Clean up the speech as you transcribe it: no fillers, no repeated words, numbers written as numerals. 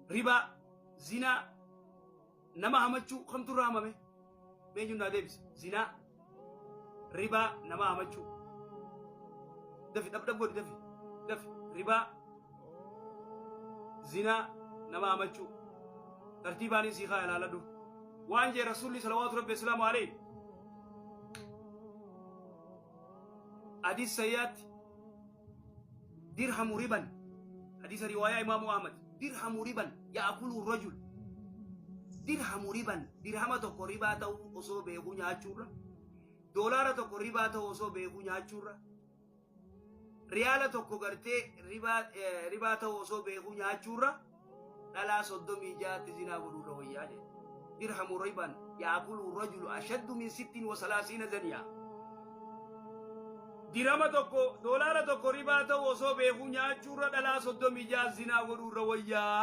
riba, zinaa, nama hamachuu kamtu irraa hamame? Eenyuun naa deebise? Zinaa, riba, nama hamachuu. Dafi dhabdhab godhi dafi riba, zinaa, nama hamachuu. Tartiibaan isii kaa ilaaladhu. Waan jee Rasuulli salawaatu rabbi islaamu alayhi حديث سيات درهم ربا، حديث رواية إمام أحمد، درهم ربا يأكل الرجل، درهم ربا، درهم تكو ربا تو وصو بيغو نياچورا، دولار تكو ربا تو وصو بيغو نياچورا، ريال تكو غرتي ربا تو وصو بيغو نياچورا، لا صدومي جات زنا غدو روياده، درهم ربا يأكل الرجل أشد من 36 زنيا. dirama tokko doolaara tokko ribaa ta'u osoo beekuu nyaachuurra dhalaa 30 zinaa godhuurra wayyaa.